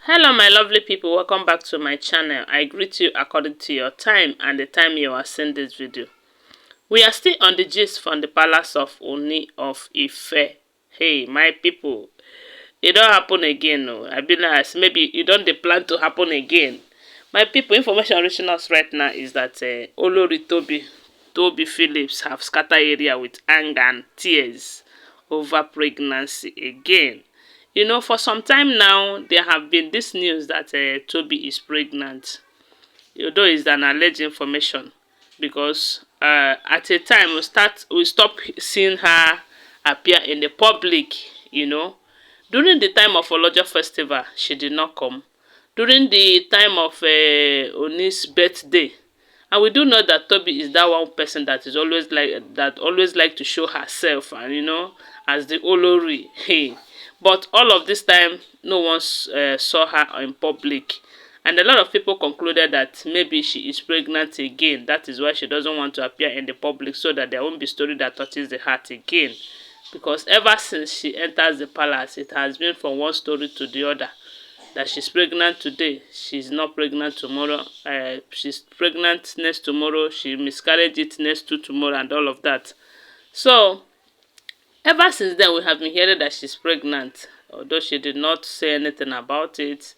Hello my lovely people, welcome back to my channel. I greet you according to your time and the time you are seeing this video. We are still on the gist from the palace of Ooni of Ife. Hey my people, it don't happen again. No, I be nice. Maybe it don't plan to happen again. My people, information reaching us right now is that Olori Toby Phillips have scattered area with anger and tears over pregnancy again. You know, for some time now, there have been this news that Toby is pregnant. Although it's an alleged information, because at a time we stop seeing her appear in the public. You know, during the time of Olojo festival, she did not come. During the time of Ooni's birthday, and we do know that Toby is that one person that is always like to show herself, and you know, as the Olori. Hey, but all of this time, no one saw her in public, and a lot of people concluded that maybe she is pregnant again. That is why she doesn't want to appear in the public, so that there won't be story that touches the heart again. Because ever since she enters the palace, it has been from one story to the other. That she's pregnant today, she's not pregnant tomorrow. She's pregnant next tomorrow, she miscarried it next to tomorrow, and all of that. So ever since then, we have been hearing that she's pregnant, although she did not say anything about it.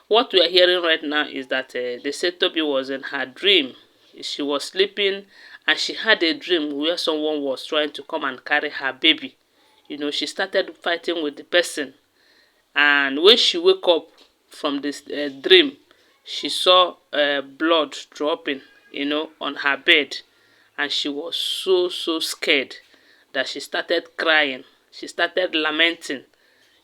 What we are hearing right now is that they said Toby was in her dream. She was sleeping and she had a dream where someone was trying to come and carry her baby. You know, she started fighting with the person. And when she woke up from this dream, she saw blood dropping, you know, on her bed. And she was so scared that she started crying. She started lamenting,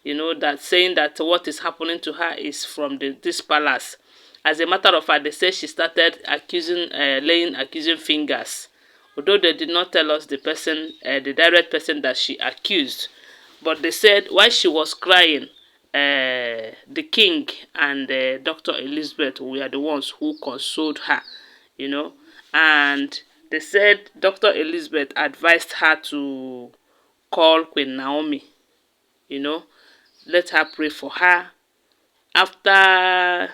you know, that saying that what is happening to her is from this palace. As a matter of fact, they say she started laying accusing fingers. Although they did not tell us the person, the direct person that she accused. But they said while she was crying, the king and Dr. Elizabeth were the ones who consoled her, you know. And they said Dr. Elizabeth advised her to call Queen Naomi, you know, let her pray for her after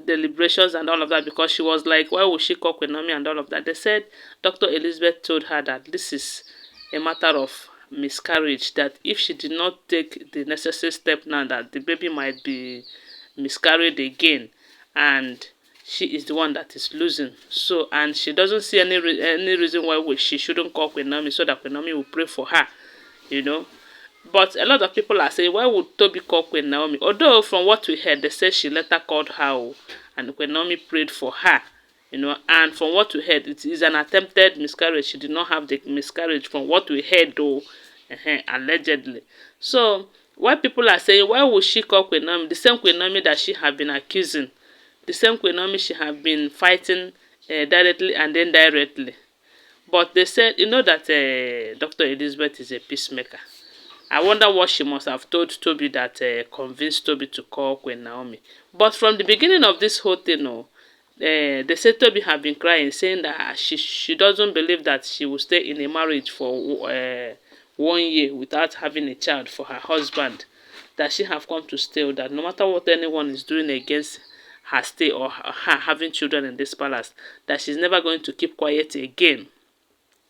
deliberations and all of that, because she was like, why would she call Queen Naomi and all of that? They said Dr. Elizabeth told her that this is a matter of miscarriage, that if she did not take the necessary step now, that the baby might be miscarried again, and she is the one that is losing. So, and she doesn't see any reason why she shouldn't call Queen Naomi, so that Queen Naomi will pray for her, you know. But a lot of people are saying, why would Toby call Queen Naomi? Although from what we heard, they said she later called her and Queen Naomi prayed for her, you know. And from what we heard, it is an attempted miscarriage. She did not have the miscarriage from what we heard, though, allegedly. So why people are saying, why would she call Queen Naomi? The same Queen Naomi that she have been accusing, the same Queen Naomi she have been fighting directly and indirectly. But they said, you know, that Dr. Elizabeth is a peacemaker. I wonder what she must have told Toby that convinced Toby to call Queen Naomi. But from the beginning of this whole thing, they said Toby have been crying, saying that she doesn't believe that she will stay in a marriage for 1 year without having a child for her husband. That she have come to stay, that no matter what anyone is doing against her stay or her having children in this palace, that she's never going to keep quiet again.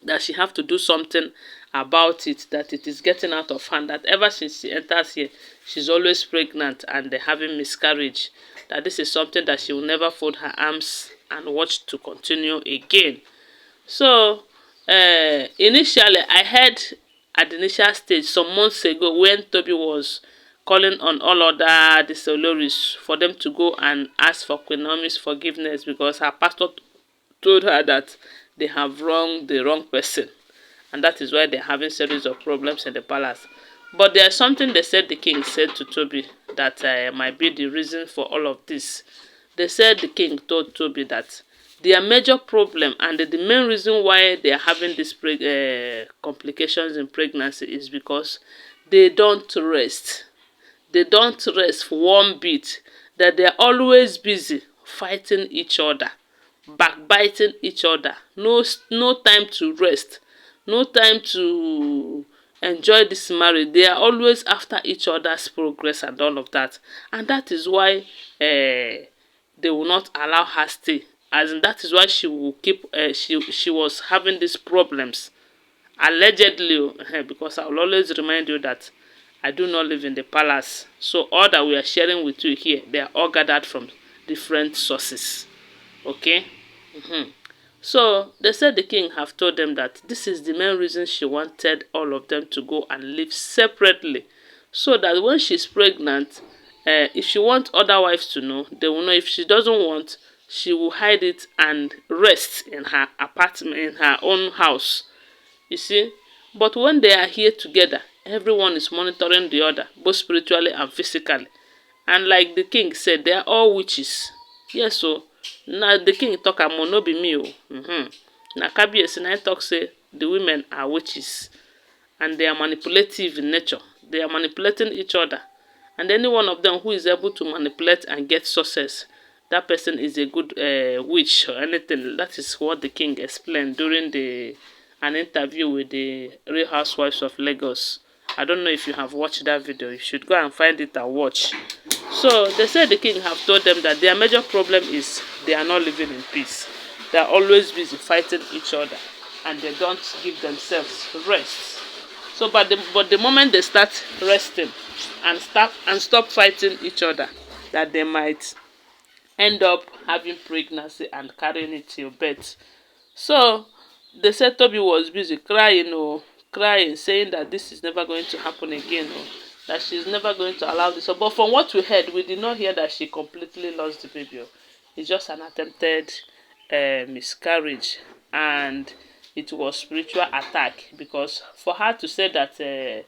That she have to do something about it, that it is getting out of hand, that ever since she enters here, she's always pregnant and having miscarriage, that this is something that she will never fold her arms and watch to continue again. So initially, I heard at the initial stage some months ago when Toby was calling on all other the Olories for them to go and ask for Queen Naomi's forgiveness, because her pastor told her that they have wronged the wrong person, and that is why they're having series of problems in the palace. But there's something they said the king said to Toby that might be the reason for all of this. They said the king told Toby that their major problem and the main reason why they are having these complications in pregnancy is because they don't rest. They don't rest for one bit. That they are always busy fighting each other, backbiting each other. No time to rest. No time to enjoy this marriage. They are always after each other's progress and all of that, and that is why they will not allow her stay. As in, that is why she will keep. She was having these problems allegedly. Because I will always remind you that I do not live in the palace. So all that we are sharing with you here, they are all gathered from different sources. Okay. So they said the king have told them that this is the main reason she wanted all of them to go and live separately, so that when she's pregnant, if she wants other wives to know, they will know. If she doesn't want, she will hide it and rest in her apartment, in her own house. You see? But when they are here together, everyone is monitoring the other, both spiritually and physically. And like the king said, they are all witches. Yes, so now the king talk am no be me o. Na Kabiyesi na talk say the women are witches and they are manipulative in nature. They are manipulating each other. And any one of them who is able to manipulate and get success, that person is a good witch or anything. That is what the king explained during an interview with the Real Housewives of Lagos. I don't know if you have watched that video. You should go and find it and watch. So they said the king have told them that their major problem is they are not living in peace. They are always busy fighting each other and they don't give themselves rest. So but the moment they start resting and stop fighting each other, that they might end up having pregnancy and carrying it till birth. So they said Toby was busy crying, saying that this is never going to happen again, that she's never going to allow this. But from what we heard, we did not hear that she completely lost the baby. It's just an attempted miscarriage, and it was spiritual attack, because for her to say that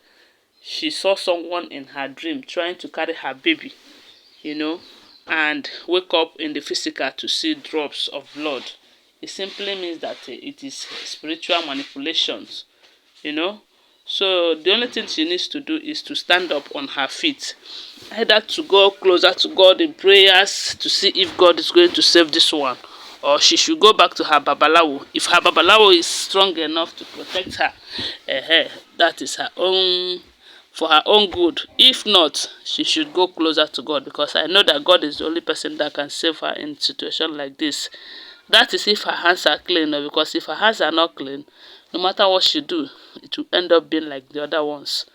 she saw someone in her dream trying to carry her baby, and wake up in the physical to see drops of blood, it simply means that it is spiritual manipulations, So the only thing she needs to do is to stand up on her feet, either to go closer to God in prayers to see if God is going to save this one, or she should go back to her babalawo. If her babalawo is strong enough to protect her, that is her own, for her own good. If not, she should go closer to God, because I know that God is the only person that can save her in a situation like this. That is if her hands are clean, because if her hands are not clean, no matter what she do, it will end up being like the other ones.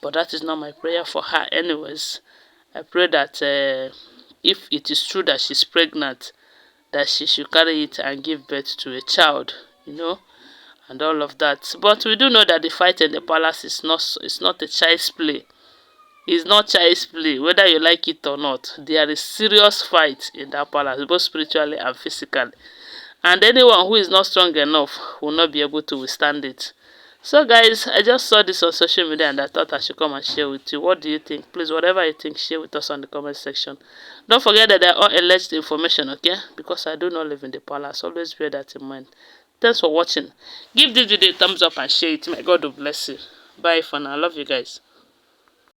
But that is not my prayer for her anyways. I pray that if it is true that she's pregnant, that she should carry it and give birth to a child, and all of that. But we do know that the fight in the palace is not a child's play. It's not child's play, whether you like it or not. There is serious fight in that palace, both spiritually and physically. And anyone who is not strong enough will not be able to withstand it. So guys, I just saw this on social media and I thought I should come and share with you. What do you think? Please, whatever you think, share with us on the comment section. Don't forget that they are all alleged information, okay? Because I do not live in the palace. Always bear that in mind. Thanks for watching. Give this video a thumbs up and share it. May God bless you. Bye for now. I love you guys.